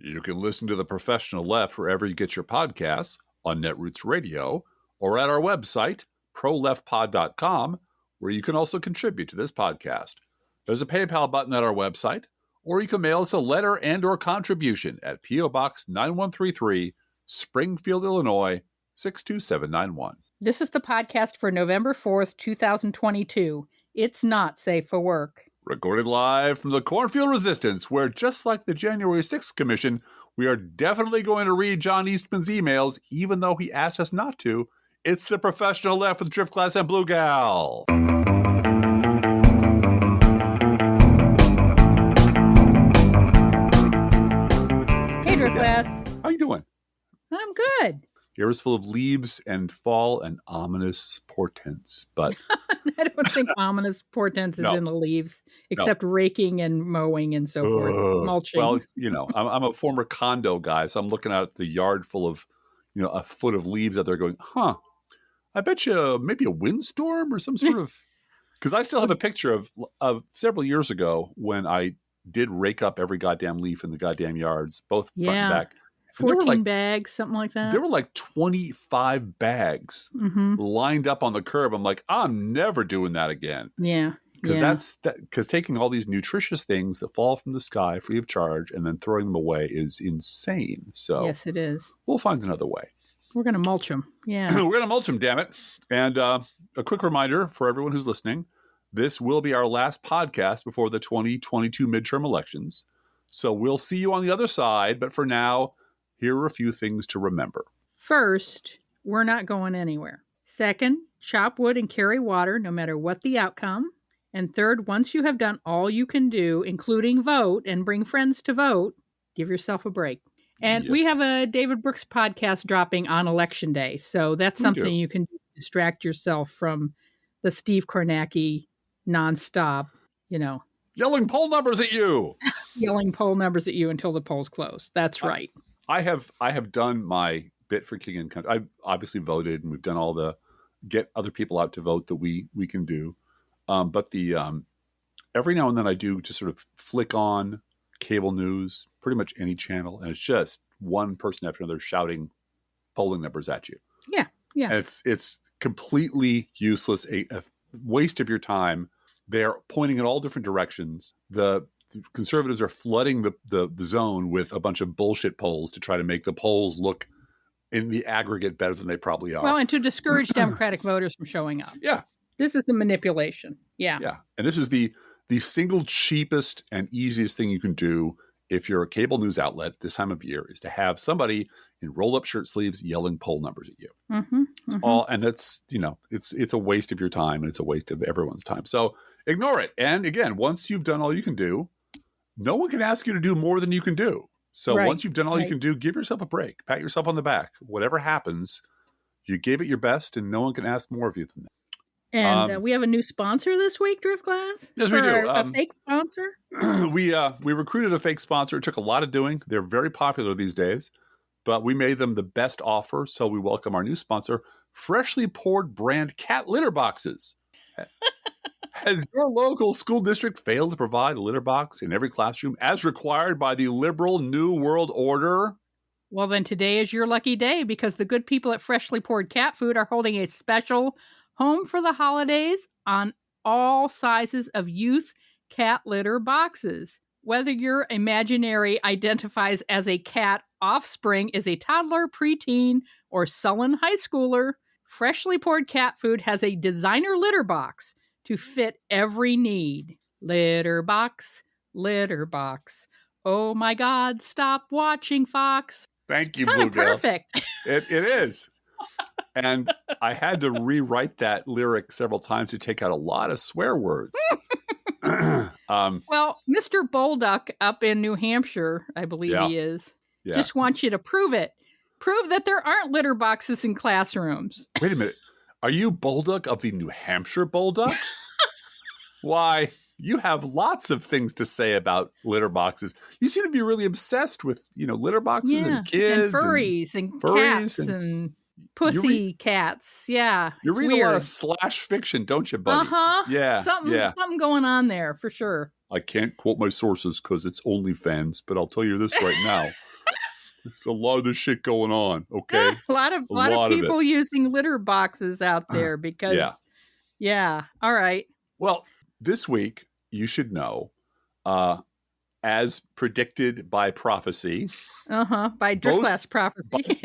You can listen to The Professional Left wherever you get your podcasts, on Netroots Radio, or at our website, proleftpod.com, where you can also contribute to this podcast. There's a PayPal button at our website, or you can mail us a letter and or contribution at P.O. Box 9133, Springfield, Illinois, 62791. This is the podcast for November 4th, 2022. It's not safe for work. Recorded live from the Cornfield Resistance, where just like the January 6th Commission, we are definitely going to read John Eastman's emails, even though he asked us not to. It's The Professional Left with Driftglass and Blue Gal. Hey, Driftglass. How you doing? I'm good. The air is full of leaves and fall and ominous portents, but I don't think ominous portents is No. in the leaves, except raking and mowing and so forth, mulching. Well, you know, I'm a former condo guy, so I'm looking out the yard full of, you know, a foot of leaves out there going, I bet you maybe a windstorm or some sort of, because I still have a picture of several years ago when I did rake up every goddamn leaf in the goddamn yards, both front and back. 14 bags, something like that. There were like 25 bags lined up on the curb. I'm like, I'm never doing that again. Yeah. Because because taking all these nutritious things that fall from the sky free of charge and then throwing them away is insane. So yes, it is. We'll find another way. We're going to mulch them. Yeah. We're going to mulch them, damn it. And a quick reminder for everyone who's listening, this will be our last podcast before the 2022 midterm elections. So we'll see you on the other side. But for now, here are a few things to remember. First, we're not going anywhere. Second, chop wood and carry water no matter what the outcome. And third, once you have done all you can do, including vote and bring friends to vote, give yourself a break. And we have a David Brooks podcast dropping on Election Day. So that's something you can do to distract yourself from the Steve Kornacki nonstop, you know. Yelling poll numbers at you. Yelling poll numbers at you until the polls close. That's right. I have done my bit for King and Country. I've obviously voted, and we've done all the get other people out to vote that we can do. But the every now and then I do just sort of flick on cable news, pretty much any channel, and it's just one person after another shouting polling numbers at you. Yeah. And it's completely useless, a waste of your time. They're pointing in all different directions. The conservatives are flooding the zone with a bunch of bullshit polls to try to make the polls look in the aggregate better than they probably are. Well, and to discourage Democratic voters from showing up. Yeah. This is the manipulation. Yeah. Yeah. And this is the single cheapest and easiest thing you can do if you're a cable news outlet this time of year is to have somebody in roll-up shirt sleeves yelling poll numbers at you. All, and that's, you know, it's a waste of your time and it's a waste of everyone's time. So ignore it. And again, once you've done all you can do, no one can ask you to do more than you can do. So once you've done all you can do, give yourself a break, pat yourself on the back. Whatever happens, you gave it your best and no one can ask more of you than that. And we have a new sponsor this week, Driftglass? Yes, we do. A fake sponsor? We recruited a fake sponsor. It took a lot of doing. They're very popular these days, but we made them the best offer. So we welcome our new sponsor, Freshly Poured brand cat litter boxes. Has your local school district failed to provide a litter box in every classroom as required by the liberal New World Order? Well, then today is your lucky day because the good people at Freshly Poured Cat Food are holding a special Home for the Holidays on all sizes of youth cat litter boxes. Whether your imaginary identifies as a cat offspring is a toddler, preteen, or sullen high schooler, Freshly Poured Cat Food has a designer litter box to fit every need. Litter box, litter box. Oh my God, stop watching Fox. Thank you, Kind Blue of Gal. perfect. It is. And I had to rewrite that lyric several times to take out a lot of swear words. Well, Mr. Bolduck up in New Hampshire, I believe he is, just wants you to prove it. Prove that there aren't litter boxes in classrooms. Wait a minute. Are you Bolduck of the New Hampshire Bullducks? Why, you have lots of things to say about litter boxes. You seem to be really obsessed with, you know, litter boxes and kids. And furries and cats and pussy cats. Yeah. You read a lot of slash fiction, don't you, buddy? Yeah. Something going on there for sure. I can't quote my sources because it's OnlyFans, but I'll tell you this right now. There's a lot of this shit going on, okay? A lot of people using litter boxes out there because, yeah. All right. Well, this week, you should know, as predicted by prophecy. By Driscoll's prophecy.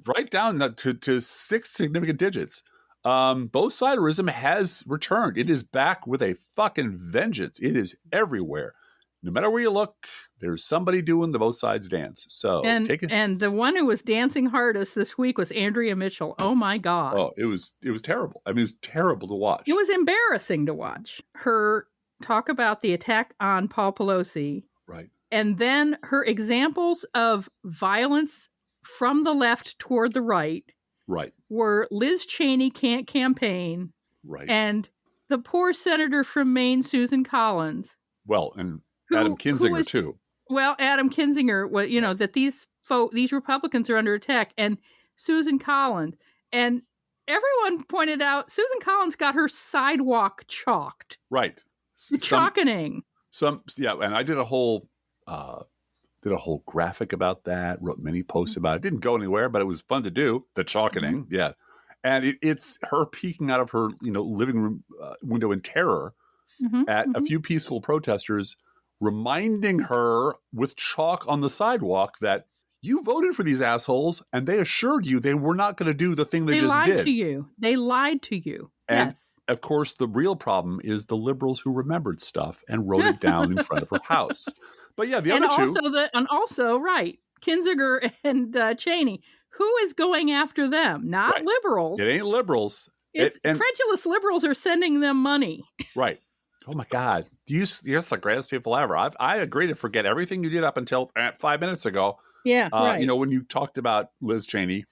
right down to 6 significant digits. Both-siderism has returned. It is back with a fucking vengeance. It is everywhere. No matter where you look, there's somebody doing the both sides dance. So take it. And the one who was dancing hardest this week was Andrea Mitchell. Oh my God. Oh, it was terrible. I mean, it was terrible to watch. It was embarrassing to watch her talk about the attack on Paul Pelosi. Right. And then her examples of violence from the left toward the right. Right. Were Liz Cheney can't campaign. Right. And the poor senator from Maine, Susan Collins. Well, and Adam Kinzinger too. Well, Adam Kinzinger was, that these Republicans are under attack, and Susan Collins, and everyone pointed out Susan Collins got her sidewalk chalked. Right. Chalkening. And I did a whole graphic about that. Wrote many posts about it. Didn't go anywhere, but it was fun to do. The chalkening, yeah. And it's her peeking out of her, living room window in terror at a few peaceful protesters, reminding her with chalk on the sidewalk that you voted for these assholes and they assured you they were not going to do the thing they just did. They lied to you. And yes. Of course, the real problem is the liberals who remembered stuff and wrote it down in front of her house. But yeah, also, right, Kinzinger and Cheney. Who is going after them? Not liberals. It ain't liberals. It's credulous liberals are sending them money. Right. Oh my God. You're the greatest people ever. I agree to forget everything you did up until 5 minutes ago. Yeah. Right. When you talked about Liz Cheney,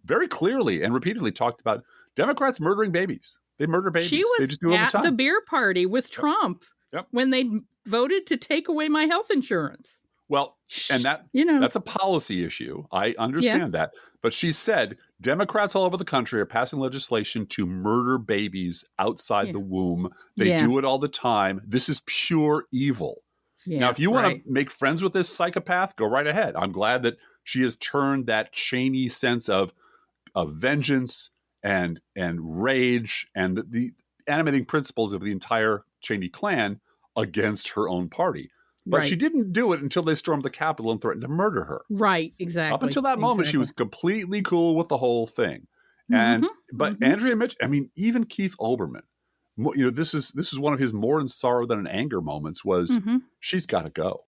very clearly and repeatedly talked about Democrats murdering babies. They murder babies. She was they just do it all the time. The beer party with Trump when they voted to take away my health insurance. Well, and that's a policy issue. I understand that. But she said Democrats all over the country are passing legislation to murder babies outside the womb. They do it all the time. This is pure evil. Yeah, now, if you want to make friends with this psychopath, go right ahead. I'm glad that she has turned that Cheney sense of vengeance and rage and the animating principles of the entire Cheney clan against her own party. But she didn't do it until they stormed the Capitol and threatened to murder her. Right, exactly. Up until that moment, she was completely cool with the whole thing. And Andrea Mitchell, I mean, even Keith Olbermann, this is one of his more in sorrow than in anger moments was she's got to go.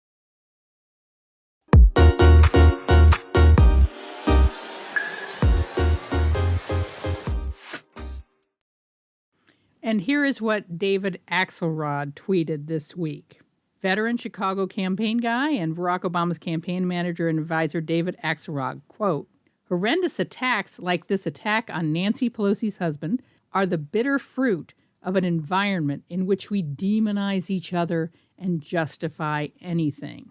And here is what David Axelrod tweeted this week. Veteran Chicago campaign guy and Barack Obama's campaign manager and advisor David Axelrod, quote, horrendous attacks like this attack on Nancy Pelosi's husband are the bitter fruit of an environment in which we demonize each other and justify anything.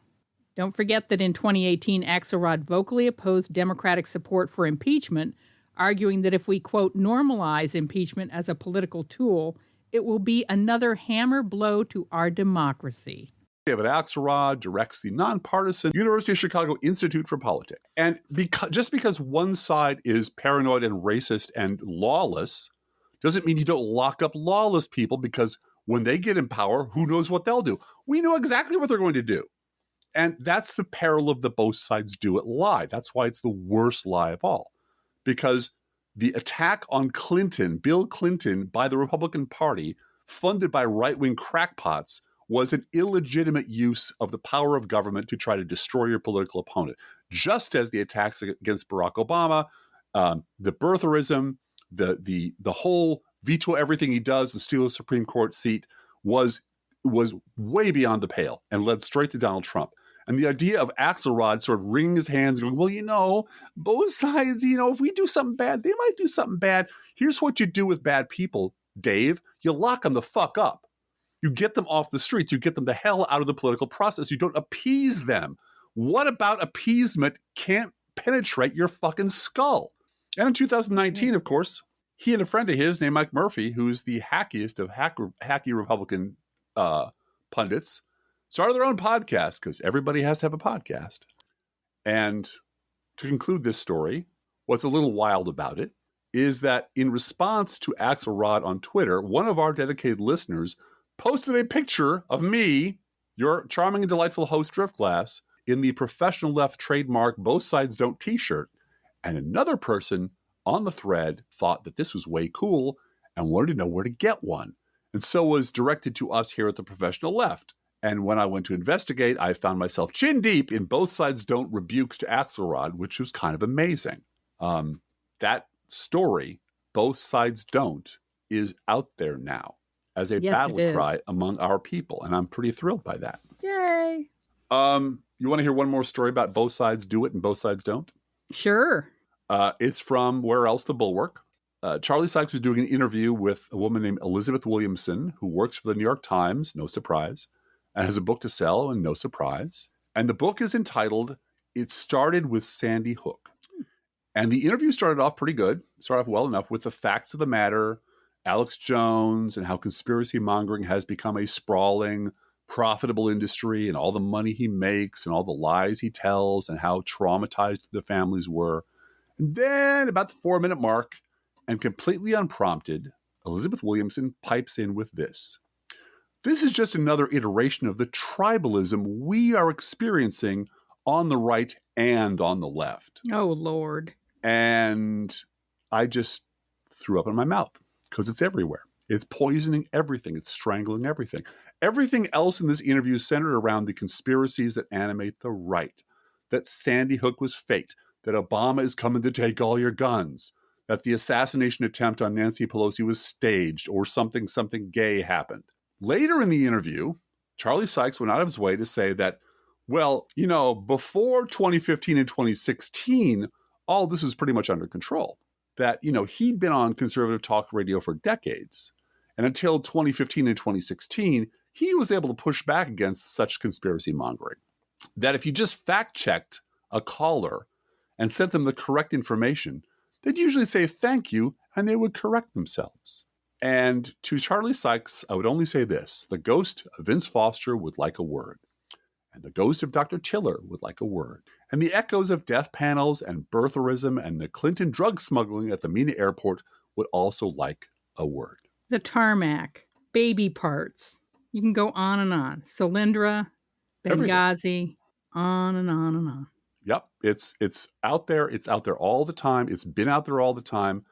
Don't forget that in 2018, Axelrod vocally opposed Democratic support for impeachment, arguing that if we, quote, normalize impeachment as a political tool, it will be another hammer blow to our democracy. David Axelrod directs the nonpartisan University of Chicago Institute for Politics. And just because one side is paranoid and racist and lawless doesn't mean you don't lock up lawless people, because when they get in power, who knows what they'll do? We know exactly what they're going to do. And that's the peril of the both sides do it lie. That's why it's the worst lie of all. Because the attack on Clinton, Bill Clinton, by the Republican Party, funded by right-wing crackpots, was an illegitimate use of the power of government to try to destroy your political opponent. Just as the attacks against Barack Obama, the birtherism, the whole veto everything he does and steal a Supreme Court seat was way beyond the pale and led straight to Donald Trump. And the idea of Axelrod sort of wringing his hands and going, well, both sides, if we do something bad, they might do something bad. Here's what you do with bad people, Dave. You lock them the fuck up. You get them off the streets. You get them the hell out of the political process. You don't appease them. What about appeasement can't penetrate your fucking skull? And in 2019, of course, he and a friend of his named Mike Murphy, who's the hackiest of hacky Republican pundits, started their own podcast, because everybody has to have a podcast. And To conclude this story, what's a little wild about it is that in response to Axelrod on Twitter, one of our dedicated listeners posted a picture of me, your charming and delightful host Driftglass, in the Professional Left trademark Both Sides Don't t-shirt. And another person on the thread thought that this was way cool and wanted to know where to get one. And so was directed to us here at the Professional Left. And when I went to investigate, I found myself chin deep in Both Sides Don't rebukes to Axelrod, which was kind of amazing. That story, Both Sides Don't, is out there now as a battle cry among our people. And I'm pretty thrilled by that. Yay. You want to hear one more story about Both Sides Do It and Both Sides Don't? Sure. It's from Where Else? The Bulwark. Charlie Sykes was doing an interview with a woman named Elizabeth Williamson, who works for the New York Times, no surprise, and has a book to sell, and no surprise. And the book is entitled, It Started with Sandy Hook. And the interview started off pretty good, started off well enough with the facts of the matter, Alex Jones, and how conspiracy mongering has become a sprawling, profitable industry, and all the money he makes, and all the lies he tells, and how traumatized the families were. And then, about the 4-minute mark, and completely unprompted, Elizabeth Williamson pipes in with this. This is just another iteration of the tribalism we are experiencing on the right and on the left. Oh, Lord. And I just threw up in my mouth because it's everywhere. It's poisoning everything. It's strangling everything. Everything else in this interview is centered around the conspiracies that animate the right, that Sandy Hook was faked, that Obama is coming to take all your guns, that the assassination attempt on Nancy Pelosi was staged, or something gay happened. Later in the interview, Charlie Sykes went out of his way to say that, well, you know, before 2015 and 2016, all this was pretty much under control. That, you know, he'd been on conservative talk radio for decades. And until 2015 and 2016, he was able to push back against such conspiracy mongering. That if you just fact-checked a caller and sent them the correct information, they'd usually say thank you and they would correct themselves. And to Charlie Sykes, I would only say this. The ghost of Vince Foster would like a word. And the ghost of Dr. Tiller would like a word. And the echoes of death panels and birtherism and the Clinton drug smuggling at the Mina airport would also like a word. The tarmac, baby parts. You can go on and on. Solyndra, Benghazi, on and on and on. Yep. It's out there. It's out there all the time. It's been out there all the time.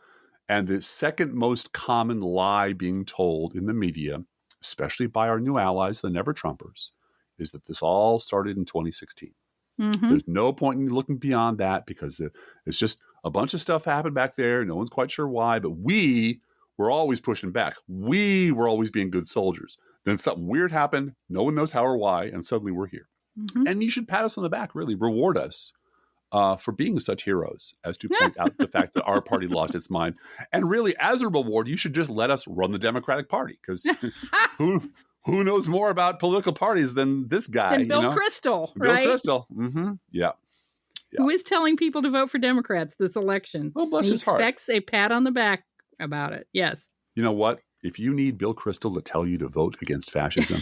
And the second most common lie being told in the media, especially by our new allies, the Never-Trumpers, is that this all started in 2016. Mm-hmm. There's no point in looking beyond that because it's just a bunch of stuff happened back there. No one's quite sure why, but we were always pushing back. We were always being good soldiers. Then something weird happened. No one knows how or why, and suddenly we're here. Mm-hmm. And you should pat us on the back, really reward us for being such heroes as to point out the fact that our party lost its mind. And really, as a reward, you should just let us run the Democratic Party because who knows more about political parties than this guy? Than Bill Kristol, right? Bill Kristol. Mm-hmm. Yeah. Who is telling people to vote for Democrats this election. Well, bless his heart. He expects a pat on the back about it. Yes. You know what? If you need Bill Kristol to tell you to vote against fascism,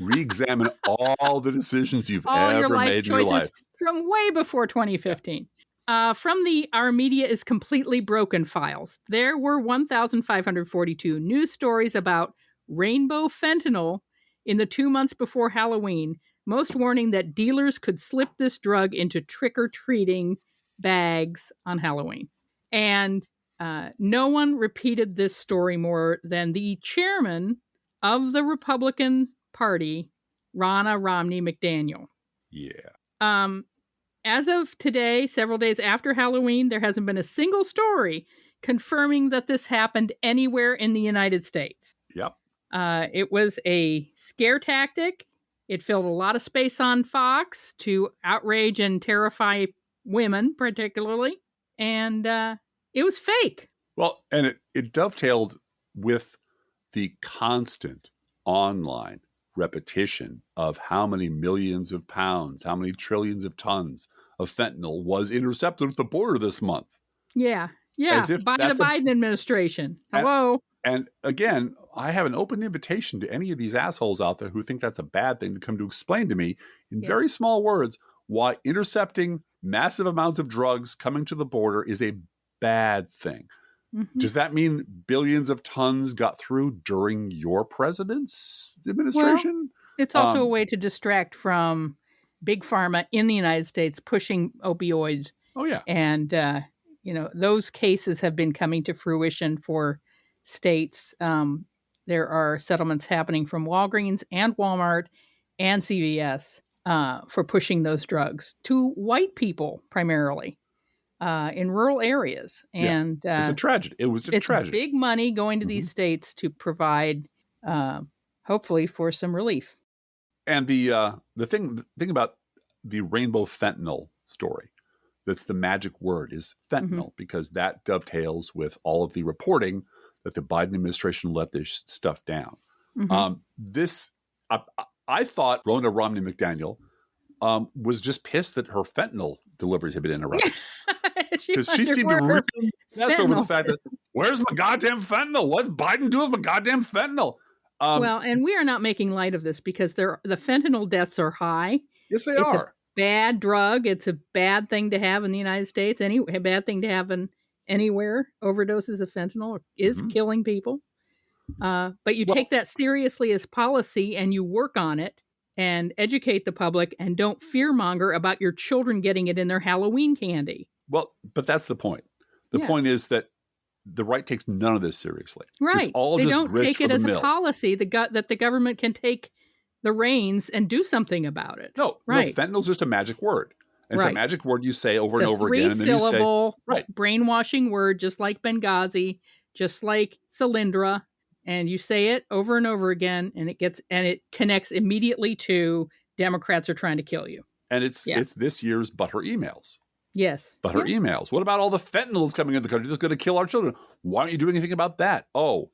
re-examine all the decisions you've ever made in your life. From way before 2015. From the Our Media is Completely Broken files, there were 1,542 news stories about rainbow fentanyl in the 2 months before Halloween, most warning that dealers could slip this drug into trick-or-treating bags on Halloween. And no one repeated this story more than the chairman of the Republican Party, Ronna Romney McDaniel. Yeah. As of today, several days after Halloween, there hasn't been a single story confirming that this happened anywhere in the United States. Yep. It was a scare tactic. It filled a lot of space on Fox to outrage and terrify women, particularly. And it was fake. Well, and it dovetailed with the constant online repetition of how many millions of pounds, how many trillions of tons of fentanyl was intercepted at the border this month. Yeah. By the Biden administration. Hello. And again, I have an open invitation to any of these assholes out there who think that's a bad thing to come to explain to me in very small words why intercepting massive amounts of drugs coming to the border is a bad thing. Mm-hmm. Does that mean billions of tons got through during your president's administration? Well, it's also a way to distract from big pharma in the United States pushing opioids. Oh, yeah. And, those cases have been coming to fruition for states. There are settlements happening from Walgreens and Walmart and CVS for pushing those drugs to white people primarily in rural areas. And it's a tragedy. It was a tragedy. Big money going to these states to provide, hopefully, for some relief. And the thing about the rainbow fentanyl story, that's the magic word, is fentanyl, because that dovetails with all of the reporting that the Biden administration let this stuff down. I thought Rhonda Romney McDaniel was just pissed that her fentanyl deliveries had been interrupted. Because she seemed to really mess over the fact that, where's my goddamn fentanyl? What's Biden doing with my goddamn fentanyl? And we are not making light of this because the fentanyl deaths are high. Yes, they are. A bad drug. It's a bad thing to have in the United States. A bad thing to have anywhere. Overdoses of fentanyl is killing people. But you take that seriously as policy and you work on it and educate the public and don't fearmonger about your children getting it in their Halloween candy. Well, but that's the point. The point is that the right takes none of this seriously. Right. It's all they just don't grist take it for as the mill. a policy that the government can take the reins and do something about it. No, fentanyl's just a magic word. And it's a magic word you say over and over again. And then three-syllable, brainwashing word, just like Benghazi, just like Solyndra. And you say it over and over again, and it connects immediately to Democrats are trying to kill you. And it's this year's But Her emails. Yes. But her emails. What about all the fentanyls coming into the country that's going to kill our children? Why don't you do anything about that? Oh,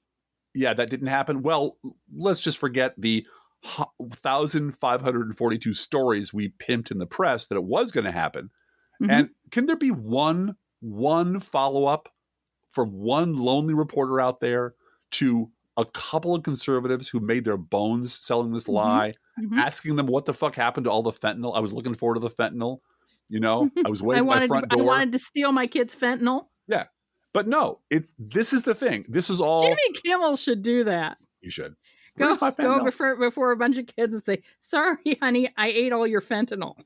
yeah, that didn't happen. Well, let's just forget the 1,542 stories we pimped in the press that it was going to happen. And can there be one follow-up from one lonely reporter out there to a couple of conservatives who made their bones selling this lie, asking them what the fuck happened to all the fentanyl? I was looking forward to the fentanyl. I was waiting at my front door. I wanted to steal my kids' fentanyl. Yeah. But no, this is the thing. This is all. Jimmy Kimmel should do that. You should. Go before a bunch of kids and say, sorry, honey, I ate all your fentanyl.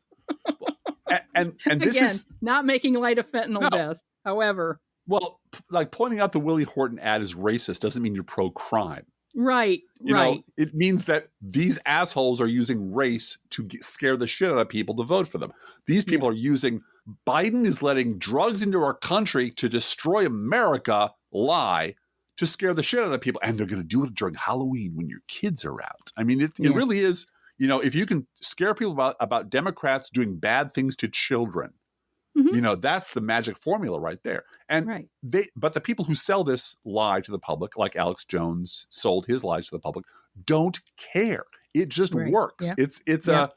and this Again, is not making light of fentanyl deaths. However. Well, like pointing out the Willie Horton ad as racist doesn't mean you're pro-crime. Right. You know, it means that these assholes are using race to scare the shit out of people to vote for them. These people are using Biden is letting drugs into our country to destroy America lie to scare the shit out of people. And they're going to do it during Halloween when your kids are out. I mean, it really is, if you can scare people about Democrats doing bad things to children, that's the magic formula right there. And but the people who sell this lie to the public, like Alex Jones sold his lies to the public, don't care. It just works. Yeah.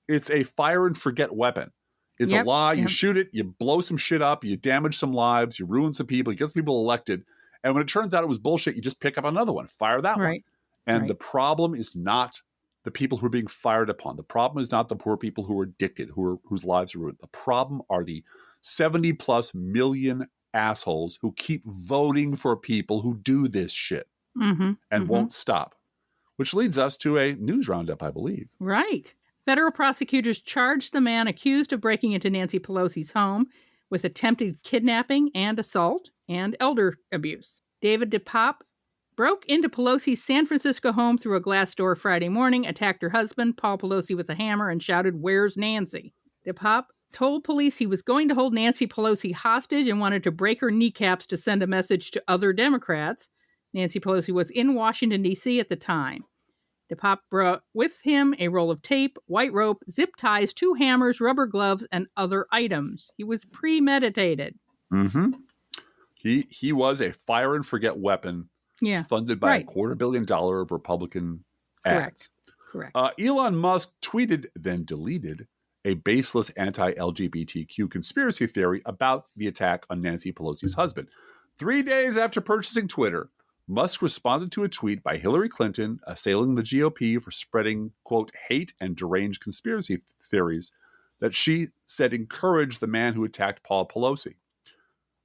It's a fire and forget weapon. It's a lie. You shoot it, you blow some shit up, you damage some lives, you ruin some people, you get some people elected. And when it turns out it was bullshit, you just pick up another one, fire that one. And the problem is not the people who are being fired upon. The problem is not the poor people who are addicted, whose lives are ruined. The problem are the 70 plus million assholes who keep voting for people who do this shit and won't stop. Which leads us to a news roundup, I believe. Right. Federal prosecutors charged the man accused of breaking into Nancy Pelosi's home with attempted kidnapping and assault and elder abuse. David DePape broke into Pelosi's San Francisco home through a glass door Friday morning, attacked her husband, Paul Pelosi, with a hammer and shouted, "Where's Nancy?" DePape told police he was going to hold Nancy Pelosi hostage and wanted to break her kneecaps to send a message to other Democrats. Nancy Pelosi was in Washington, D.C. at the time. DePape brought with him a roll of tape, white rope, zip ties, 2 hammers, rubber gloves, and other items. He was premeditated. He was a fire and forget weapon funded by $250 million of Republican ads. Correct. Elon Musk tweeted, then deleted, a baseless anti-LGBTQ conspiracy theory about the attack on Nancy Pelosi's husband. 3 days after purchasing Twitter, Musk responded to a tweet by Hillary Clinton assailing the GOP for spreading, quote, hate and deranged conspiracy theories that she said encouraged the man who attacked Paul Pelosi.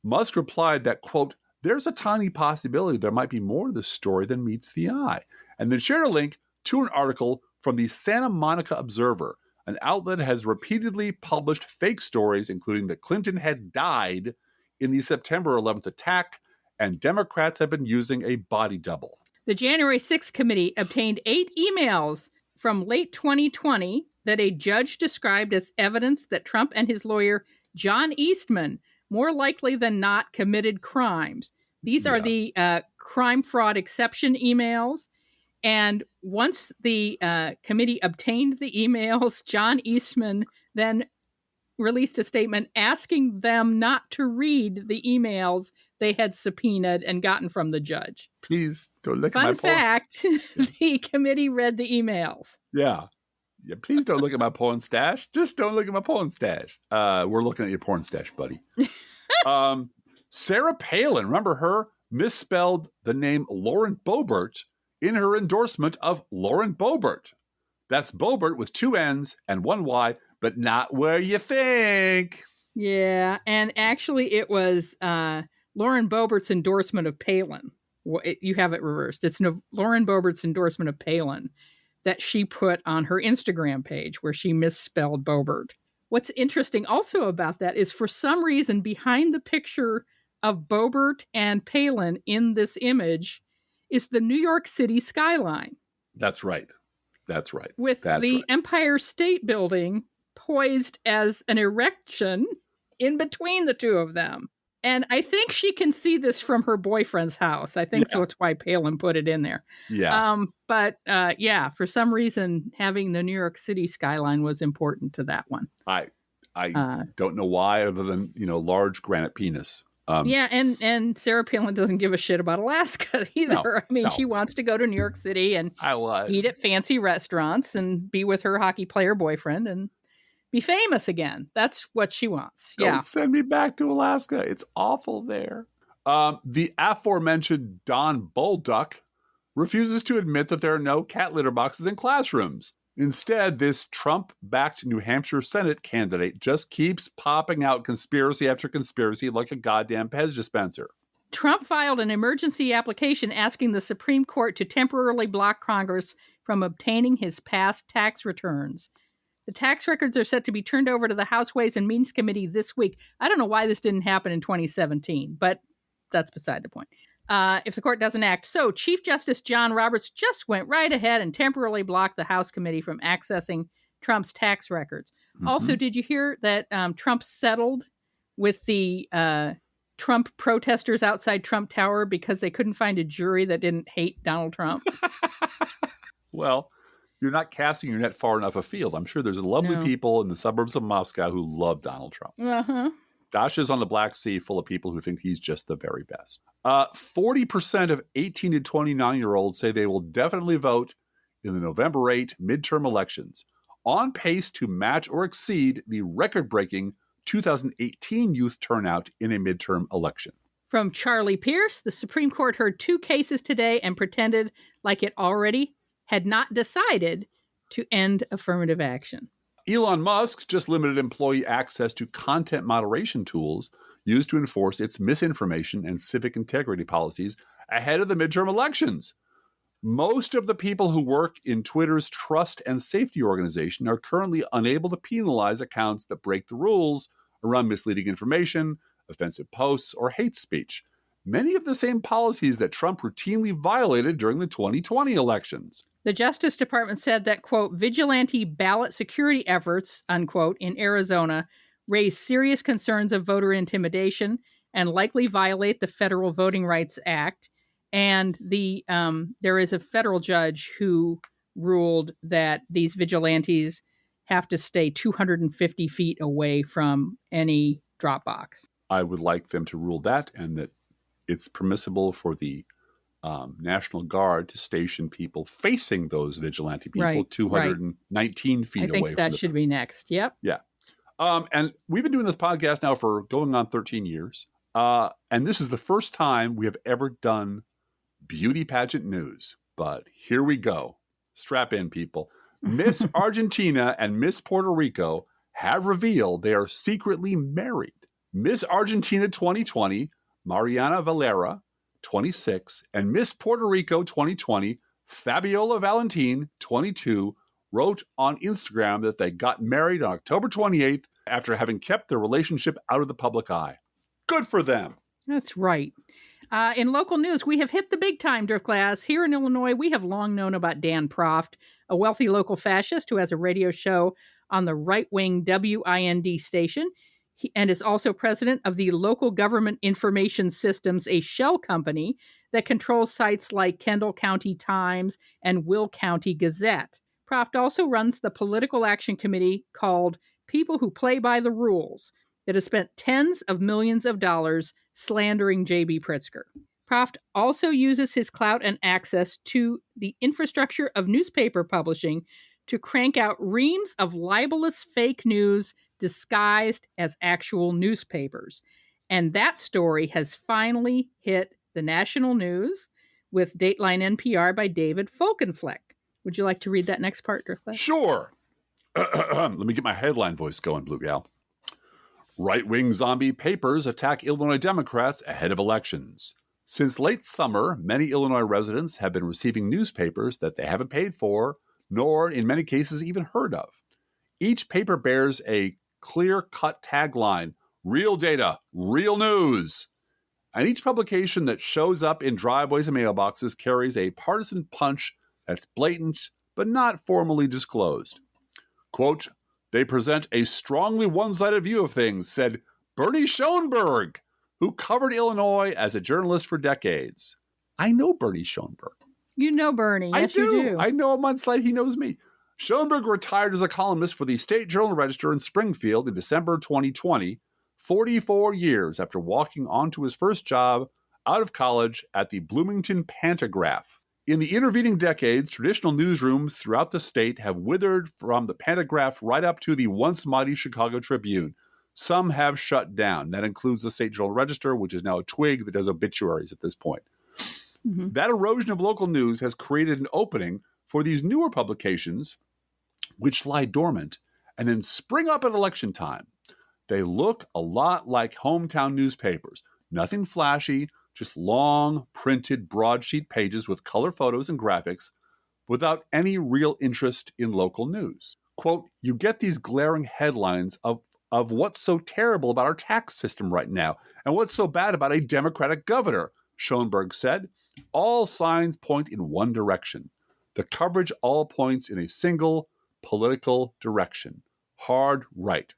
Musk replied that, quote, there's a tiny possibility there might be more to this story than meets the eye, and then shared a link to an article from the Santa Monica Observer, an outlet that has repeatedly published fake stories, including that Clinton had died in the September 11th attack, and Democrats have been using a body double. The January 6th committee obtained 8 emails from late 2020 that a judge described as evidence that Trump and his lawyer, John Eastman, more likely than not committed crimes. These are the crime fraud exception emails. And once the committee obtained the emails, John Eastman then released a statement asking them not to read the emails they had subpoenaed and gotten from the judge. Please don't look at my porn. Fun fact, the committee read the emails. Yeah, please don't look at my porn stash. Just don't look at my porn stash. We're looking at your porn stash, buddy. Sarah Palin, remember her? Misspelled the name Lauren Boebert in her endorsement of Lauren Boebert. That's Boebert with 2 N's and 1 Y, but not where you think. Yeah, and actually it was Lauren Boebert's endorsement of Palin. You have it reversed. It's Lauren Boebert's endorsement of Palin that she put on her Instagram page where she misspelled Boebert. What's interesting also about that is for some reason behind the picture of Boebert and Palin in this image is the New York City skyline. That's right. With the Empire State Building poised as an erection in between the two of them. And I think she can see this from her boyfriend's house. I think so. That's why Palin put it in there. Yeah. But for some reason, having the New York City skyline was important to that one. I don't know why, other than, large granite penis. And Sarah Palin doesn't give a shit about Alaska either. She wants to go to New York City and eat at fancy restaurants and be with her hockey player boyfriend and be famous again. That's what she wants. Don't send me back to Alaska. It's awful there. The aforementioned Don Bolduc refuses to admit that there are no cat litter boxes in classrooms. Instead, this Trump-backed New Hampshire Senate candidate just keeps popping out conspiracy after conspiracy like a goddamn Pez dispenser. Trump filed an emergency application asking the Supreme Court to temporarily block Congress from obtaining his past tax returns. The tax records are set to be turned over to the House Ways and Means Committee this week. I don't know why this didn't happen in 2017, but that's beside the point. If the court doesn't act. So Chief Justice John Roberts just went right ahead and temporarily blocked the House committee from accessing Trump's tax records. Mm-hmm. Also, did you hear that Trump settled with the Trump protesters outside Trump Tower because they couldn't find a jury that didn't hate Donald Trump? Well, you're not casting your net far enough afield. I'm sure there's lovely people in the suburbs of Moscow who love Donald Trump. Uh-huh. Dasha's on the Black Sea full of people who think he's just the very best. 40% of 18 to 29-year-olds say they will definitely vote in the November 8 midterm elections, on pace to match or exceed the record-breaking 2018 youth turnout in a midterm election. From Charlie Pierce, the Supreme Court heard 2 cases today and pretended like it already had not decided to end affirmative action. Elon Musk just limited employee access to content moderation tools used to enforce its misinformation and civic integrity policies ahead of the midterm elections. Most of the people who work in Twitter's trust and safety organization are currently unable to penalize accounts that break the rules around misleading information, offensive posts, or hate speech. Many of the same policies that Trump routinely violated during the 2020 elections. The Justice Department said that, quote, vigilante ballot security efforts, unquote, in Arizona raise serious concerns of voter intimidation and likely violate the Federal Voting Rights Act. And there is a federal judge who ruled that these vigilantes have to stay 250 feet away from any drop box. I would like them to rule that, and that it's permissible for the National Guard to station people facing those vigilante people 219 feet away from them. I think that should be next. Yep. Yeah. And we've been doing this podcast now for going on 13 years. And this is the first time we have ever done beauty pageant news. But here we go. Strap in, people. Miss Argentina and Miss Puerto Rico have revealed they are secretly married. Miss Argentina 2020, Mariana Valera, 26, and Miss Puerto Rico 2020, Fabiola Valentin, 22, wrote on Instagram that they got married on October 28th after having kept their relationship out of the public eye. Good for them. That's right. In local news, we have hit the big time, Driftglass. Here in Illinois, we have long known about Dan Proft, a wealthy local fascist who has a radio show on the right-wing WIND station and is also president of the Local Government Information Systems, a shell company that controls sites like Kendall County Times and Will County Gazette. Proft also runs the political action committee called People Who Play by the Rules that has spent tens of millions of dollars slandering J.B. Pritzker. Proft also uses his clout and access to the infrastructure of newspaper publishing to crank out reams of libelous fake news disguised as actual newspapers. And that story has finally hit the national news with Dateline NPR by David Folkenfleck. Would you like to read that next part, Driftglass? Sure. Let me get my headline voice going, Blue Gal. Right-wing zombie papers attack Illinois Democrats ahead of elections. Since late summer, many Illinois residents have been receiving newspapers that they haven't paid for, nor in many cases even heard of. Each paper bears a clear-cut tagline, real data, real news. And each publication that shows up in driveways and mailboxes carries a partisan punch that's blatant but not formally disclosed. Quote, they present a strongly one-sided view of things, said Bernie Schoenberg, who covered Illinois as a journalist for decades. I know Bernie Schoenberg. You know Bernie. Yes, you do. I know him on site. He knows me. Schoenberg retired as a columnist for the State Journal-Register in Springfield in December 2020, 44 years after walking onto his first job out of college at the Bloomington Pantagraph. In the intervening decades, traditional newsrooms throughout the state have withered from the Pantagraph right up to the once mighty Chicago Tribune. Some have shut down. That includes the State Journal-Register, which is now a twig that does obituaries at this point. Mm-hmm. That erosion of local news has created an opening for these newer publications, which lie dormant and then spring up at election time. They look a lot like hometown newspapers. Nothing flashy, just long, printed broadsheet pages with color photos and graphics without any real interest in local news. Quote, you get these glaring headlines of what's so terrible about our tax system right now and what's so bad about a Democratic governor, Schoenberg said. All signs point in one direction. The coverage all points in a single political direction, hard right.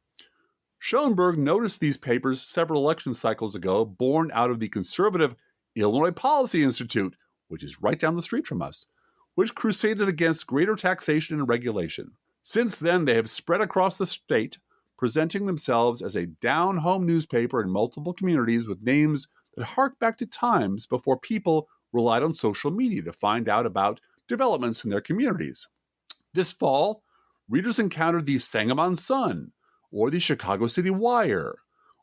Schoenberg noticed these papers several election cycles ago, born out of the conservative Illinois Policy Institute, which is right down the street from us, which crusaded against greater taxation and regulation. Since then, they have spread across the state, presenting themselves as a down-home newspaper in multiple communities with names that hark back to times before people relied on social media to find out about developments in their communities. This fall, readers encountered the Sangamon Sun, or the Chicago City Wire,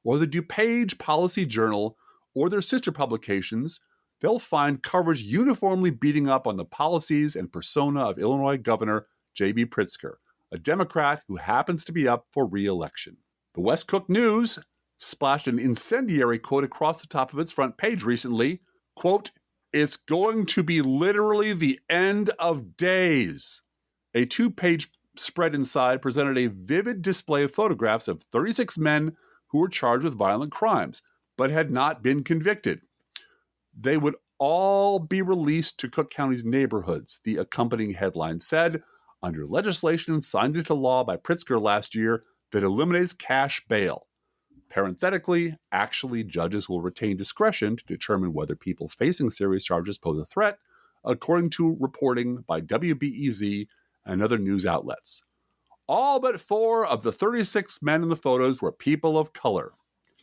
or the DuPage Policy Journal, or their sister publications. They'll find coverage uniformly beating up on the policies and persona of Illinois Governor J.B. Pritzker, a Democrat who happens to be up for re-election. The West Cook News splashed an incendiary quote across the top of its front page recently, quote, it's going to be literally the end of days. A 2-page spread inside presented a vivid display of photographs of 36 men who were charged with violent crimes, but had not been convicted. They would all be released to Cook County's neighborhoods, the accompanying headline said, under legislation signed into law by Pritzker last year that eliminates cash bail. Parenthetically, actually, judges will retain discretion to determine whether people facing serious charges pose a threat, according to reporting by WBEZ and other news outlets. All but 4 of the 36 men in the photos were people of color.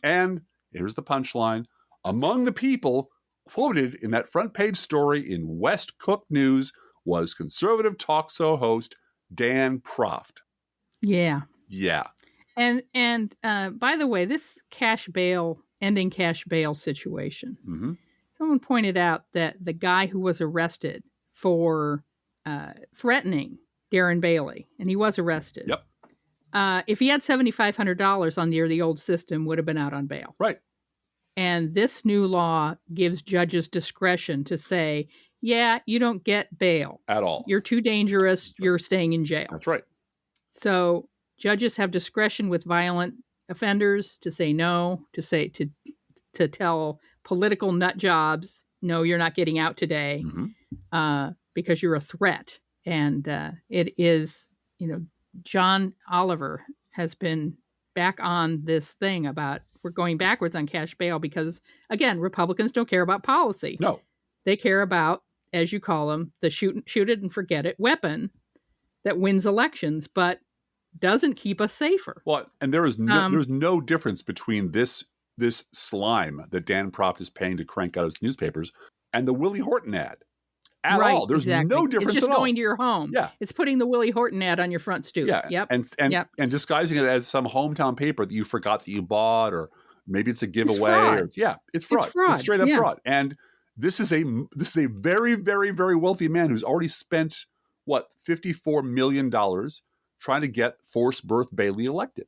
And, here's the punchline, among the people quoted in that front page story in West Cook News was conservative talk show host Dan Proft. Yeah. Yeah. And by the way, this ending cash bail situation, someone pointed out that the guy who was arrested for threatening Darren Bailey, and he was arrested. Yep. If he had $7,500 on the old system, would have been out on bail. Right. And this new law gives judges discretion to say, yeah, you don't get bail. At all. You're too dangerous. That's right. You're staying in jail. That's right. So judges have discretion with violent offenders to say no, to tell political nut jobs, no, you're not getting out today because you're a threat. And it is, John Oliver has been back on this thing about we're going backwards on cash bail because, again, Republicans don't care about policy. No. They care about, as you call them, the shoot it and forget it weapon that wins elections, but doesn't keep us safer. Well, and there's no difference between this slime that Dan Proft is paying to crank out his newspapers and the Willie Horton ad. At all. There's no difference at all. It's just going to your home. Yeah. It's putting the Willie Horton ad on your front stoop. Yeah. Yep. And disguising it as some hometown paper that you forgot that you bought, or maybe it's a giveaway. It's fraud. It's fraud. It's straight up fraud. And this is a very, very, very wealthy man who's already spent $54 million trying to get forced birth Bailey elected.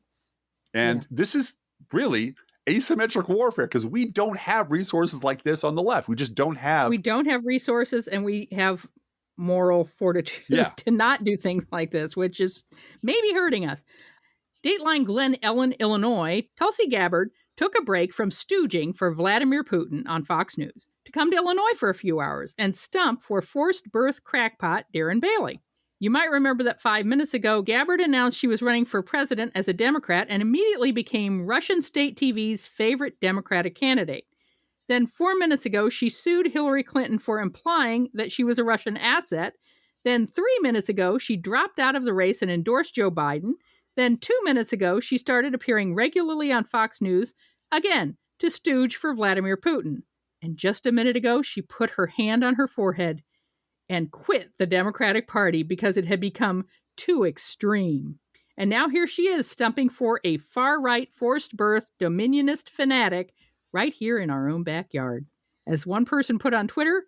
And this is really asymmetric warfare because we don't have resources like this on the left. We just don't have. We don't have resources, and we have moral fortitude to not do things like this, which is maybe hurting us. Dateline Glen Ellen, Illinois, Tulsi Gabbard took a break from stooging for Vladimir Putin on Fox News to come to Illinois for a few hours and stump for forced birth crackpot Darren Bailey. You might remember that 5 minutes ago, Gabbard announced she was running for president as a Democrat and immediately became Russian state TV's favorite Democratic candidate. Then 4 minutes ago, she sued Hillary Clinton for implying that she was a Russian asset. Then 3 minutes ago, she dropped out of the race and endorsed Joe Biden. Then 2 minutes ago, she started appearing regularly on Fox News, again, to stooge for Vladimir Putin. And just a minute ago, she put her hand on her forehead and quit the Democratic Party because it had become too extreme. And now here she is stumping for a far-right forced birth dominionist fanatic right here in our own backyard. As one person put on Twitter,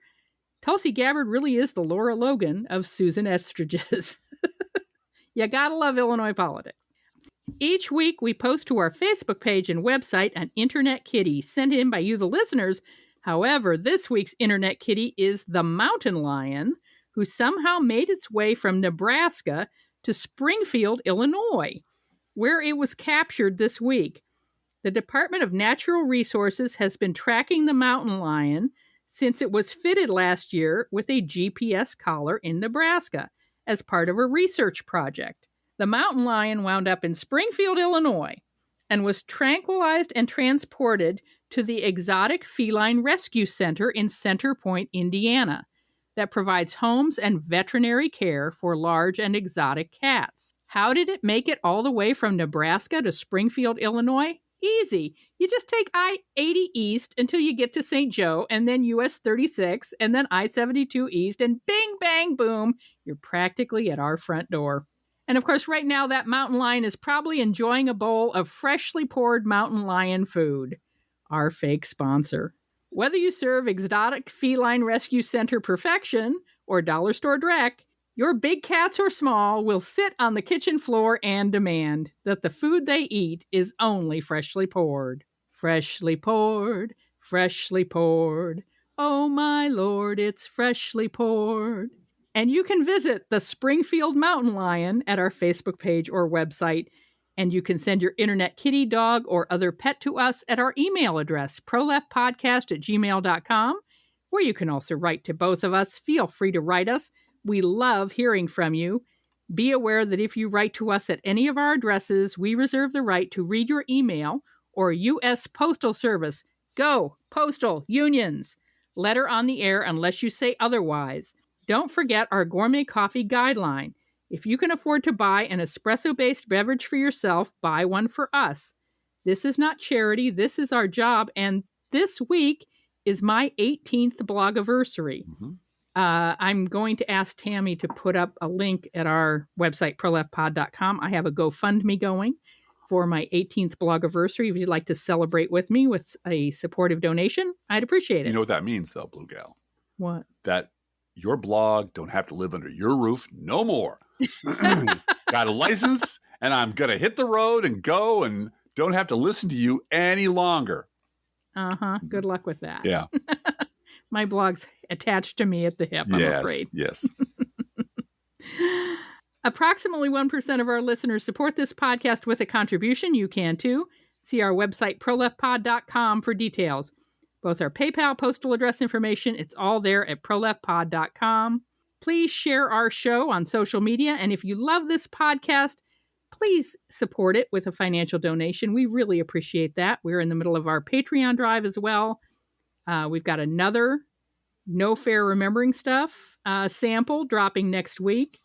Tulsi Gabbard really is the Laura Logan of Susan Estridges. You gotta love Illinois politics. Each week we post to our Facebook page and website an Internet Kitty sent in by you, the listeners. However, this week's Internet Kitty is the mountain lion, who somehow made its way from Nebraska to Springfield, Illinois, where it was captured this week. The Department of Natural Resources has been tracking the mountain lion since it was fitted last year with a GPS collar in Nebraska as part of a research project. The mountain lion wound up in Springfield, Illinois, and was tranquilized and transported to the Exotic Feline Rescue Center in Center Point, Indiana, that provides homes and veterinary care for large and exotic cats. How did it make it all the way from Nebraska to Springfield, Illinois? Easy. You just take I-80 East until you get to St. Joe, and then US 36, and then I-72 East, and bing, bang, boom, you're practically at our front door. And of course, right now, that mountain lion is probably enjoying a bowl of freshly poured mountain lion food. Our fake sponsor. Whether you serve Exotic Feline Rescue Center Perfection or Dollar Store Direct, your big cats or small will sit on the kitchen floor and demand that the food they eat is only freshly poured. Freshly poured, freshly poured. Oh my Lord, it's freshly poured. And you can visit the Springfield Mountain Lion at our Facebook page or website. And you can send your Internet Kitty, dog, or other pet to us at our email address, proleftpodcast@gmail.com, where you can also write to both of us. Feel free to write us. We love hearing from you. Be aware that if you write to us at any of our addresses, we reserve the right to read your email or U.S. Postal Service. Go, Postal, Unions. Letter on the air unless you say otherwise. Don't forget our gourmet coffee guideline. If you can afford to buy an espresso-based beverage for yourself, buy one for us. This is not charity. This is our job. And this week is my 18th blogiversary. Mm-hmm. I'm going to ask Tammy to put up a link at our website, proleftpod.com. I have a GoFundMe going for my 18th blogiversary. If you'd like to celebrate with me with a supportive donation, I'd appreciate it. You know what that means, though, Blue Gal? What? That your blog don't have to live under your roof no more. Got a license and I'm going to hit the road and go and don't have to listen to you any longer. Good luck with that. Yeah. My blog's attached to me at the hip, I'm afraid. Yes. Approximately 1% of our listeners support this podcast with a contribution. You can too. See our website, proleftpod.com, for details. Both our PayPal, postal address information, it's all there at proleftpod.com. Please share our show on social media. And if you love this podcast, please support it with a financial donation. We really appreciate that. We're in the middle of our Patreon drive as well. We've got another No Fair Remembering Stuff sample dropping next week.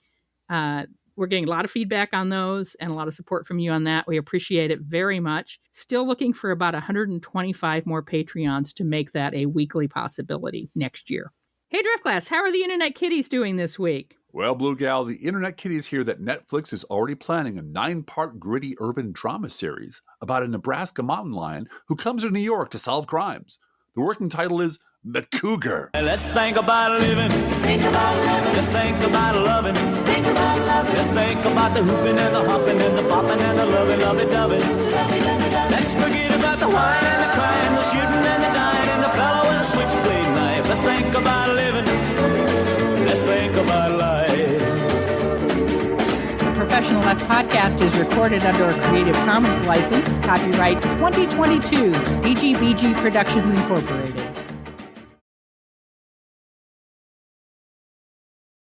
We're getting a lot of feedback on those and a lot of support from you on that. We appreciate it very much. Still looking for about 125 more Patreons to make that a weekly possibility next year. Hey, Drift Class, how are the Internet Kitties doing this week? Well, Blue Gal, the Internet Kitties hear that Netflix is already planning a 9-part gritty urban drama series about a Nebraska mountain lion who comes to New York to solve crimes. The working title is McCougar. Let's think about living. Think about living. Let's think about loving. Think about loving. Let's think about the hooping and the hopping and the popping and the lovey-dovey. Let's forget about the wine and the crying, the shooting and the dying, and the fellow with a switchblade knife. Let's think about living. Let's think about life. The Professional Left podcast is recorded under a Creative Commons license. Copyright 2022. BGBG Productions Incorporated.